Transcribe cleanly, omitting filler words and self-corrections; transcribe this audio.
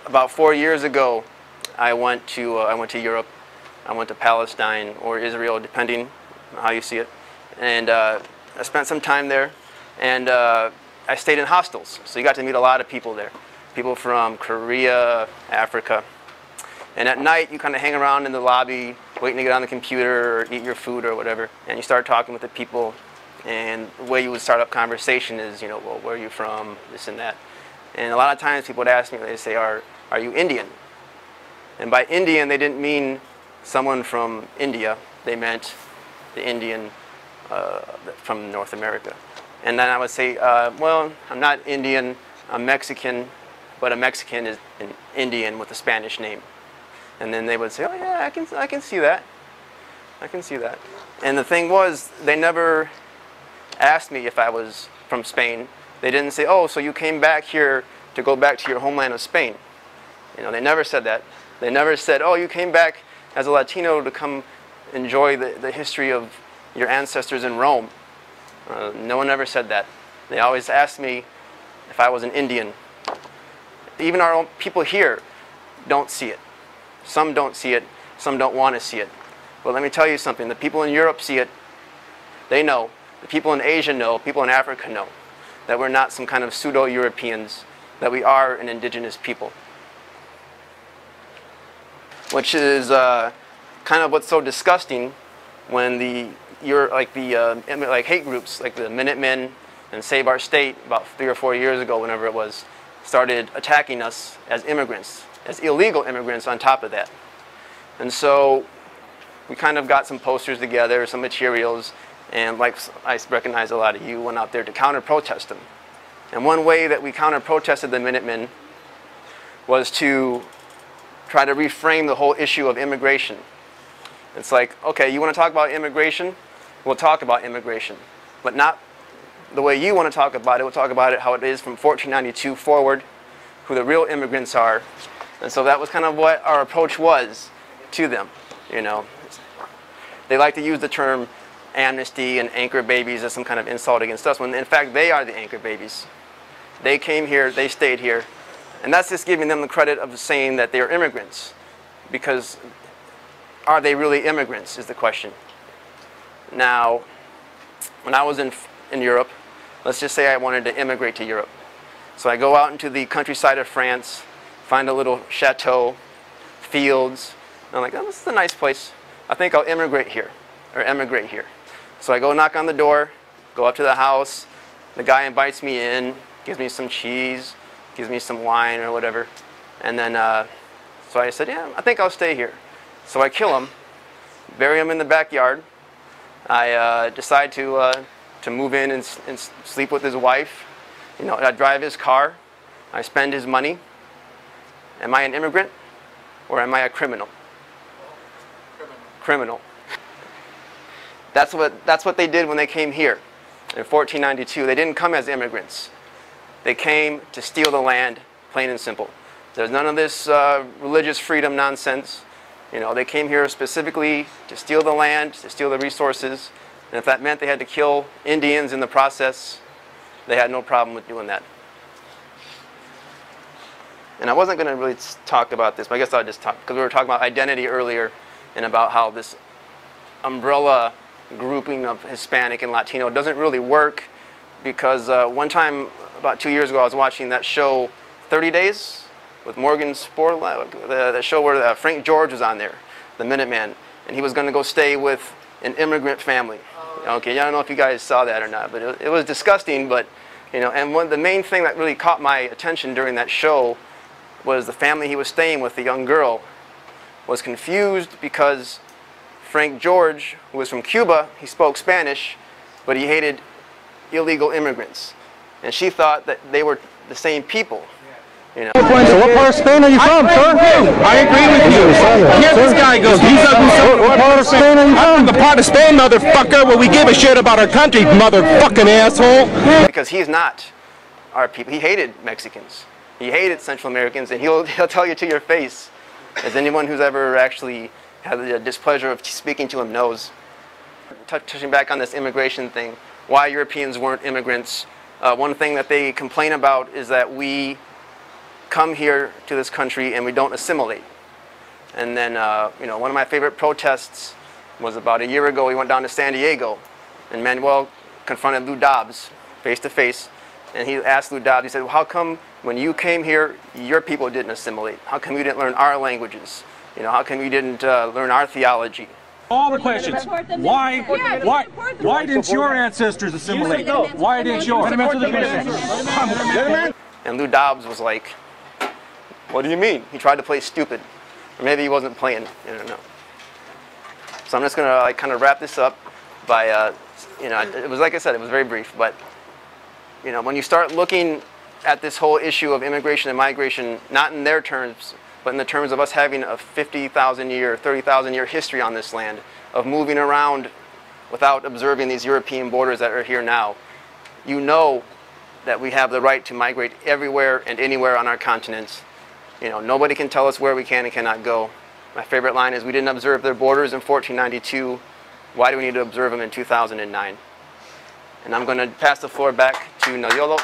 about 4 years ago, I went to Europe. I went to Palestine or Israel, depending on how you see it. And I spent some time there, and I stayed in hostels. So you got to meet a lot of people there. People from Korea, Africa. And at night, you kind of hang around in the lobby, waiting to get on the computer or eat your food or whatever. And you start talking with the people. And the way you would start up conversation is, you know, well, where are you from, this and that. And a lot of times people would ask me, they say, are you Indian? And by Indian, they didn't mean someone from India. They meant the Indian from North America. And then I would say, well, I'm not Indian, I'm Mexican, but a Mexican is an Indian with a Spanish name. And then they would say, oh yeah, I can see that. I can see that. And the thing was, they never asked me if I was from Spain. They didn't say, oh, so you came back here to go back to your homeland of Spain. You know, they never said that. They never said, oh, you came back as a Latino to come enjoy the history of your ancestors in Rome. No one ever said that. They always asked me if I was an Indian. Even our own people here don't see it. Some don't see it, some don't want to see it. But let me tell you something, the people in Europe see it, they know. The people in Asia know, people in Africa know that we're not some kind of pseudo-Europeans, that we are an indigenous people. Which is kind of what's so disgusting when like hate groups like the Minutemen and Save Our State about 3 or 4 years ago, whenever it was, started attacking us as immigrants, as illegal immigrants on top of that. And so we kind of got some posters together, some materials, and like I recognize a lot of you went out there to counter-protest them. And one way that we counter-protested the Minutemen was to try to reframe the whole issue of immigration. It's like, okay, you want to talk about immigration? We'll talk about immigration, but not the way you want to talk about it. We'll talk about it how it is from 1492 forward, who the real immigrants are. And so that was kind of what our approach was to them, you know. They like to use the term amnesty and anchor babies as some kind of insult against us, when in fact they are the anchor babies. They came here, they stayed here. And that's just giving them the credit of saying that they're immigrants. Because are they really immigrants is the question. Now, when I was in Europe, let's just say I wanted to immigrate to Europe. So I go out into the countryside of France, find a little chateau, fields, and I'm like, oh, this is a nice place. I think I'll immigrate here, or emigrate here. So I go knock on the door, go up to the house, the guy invites me in, gives me some cheese, gives me some wine or whatever. And then, so I said, yeah, I think I'll stay here. So I kill him, bury him in the backyard. I decide to move in and sleep with his wife. You know, I drive his car. I spend his money. Am I an immigrant or am I a criminal? Criminal. That's what they did when they came here in 1492. They didn't come as immigrants. They came to steal the land, plain and simple. There's none of this religious freedom nonsense. You know, they came here specifically to steal the land, to steal the resources. And if that meant they had to kill Indians in the process, they had no problem with doing that. And I wasn't going to really talk about this, but I guess I'll just talk, because we were talking about identity earlier and about how this umbrella grouping of Hispanic and Latino doesn't really work, because one time, about 2 years ago, I was watching that show 30 Days with Morgan Spurlock, the show where Frank George was on there, the Minuteman, and he was going to go stay with an immigrant family. Okay, I don't know if you guys saw that or not, but it was disgusting. But you know, and the main thing that really caught my attention during that show was the family he was staying with, the young girl, was confused because Frank George, who was from Cuba, he spoke Spanish, but he hated illegal immigrants, and she thought that they were the same people. You know. So what part of Spain are you from, sir? I agree with you. Here this guy goes. He's What part of Spain are you I'm from? from the part of Spain, motherfucker, where we give a shit about our country, motherfucking asshole. Because he's not our people. He hated Mexicans. He hated Central Americans, and he'll tell you to your face, as anyone who's ever actually had the displeasure of speaking to him knows. Touching back on this immigration thing, why Europeans weren't immigrants. One thing that they complain about is that we come here to this country and we don't assimilate. And then, one of my favorite protests was about a year ago. We went down to San Diego, and Manuel confronted Lou Dobbs face to face, and he asked Lou Dobbs, he said, well, how come when you came here, your people didn't assimilate? How come you didn't learn our languages? How come you didn't learn our theology? All the questions. Why didn't your ancestors assimilate? Why didn't yours? And Lou Dobbs was like, what do you mean? He tried to play stupid. Or maybe he wasn't playing, I don't know. So I'm just going to kind of wrap this up by, it was like I said, it was very brief, but when you start looking at this whole issue of immigration and migration, not in their terms, but in the terms of us having a 50,000 year, 30,000 year history on this land, of moving around without observing these European borders that are here now, you know that we have the right to migrate everywhere and anywhere on our continents. Nobody can tell us where we can and cannot go. My favorite line is, we didn't observe their borders in 1492. Why do we need to observe them in 2009? And I'm going to pass the floor back to Nayolo.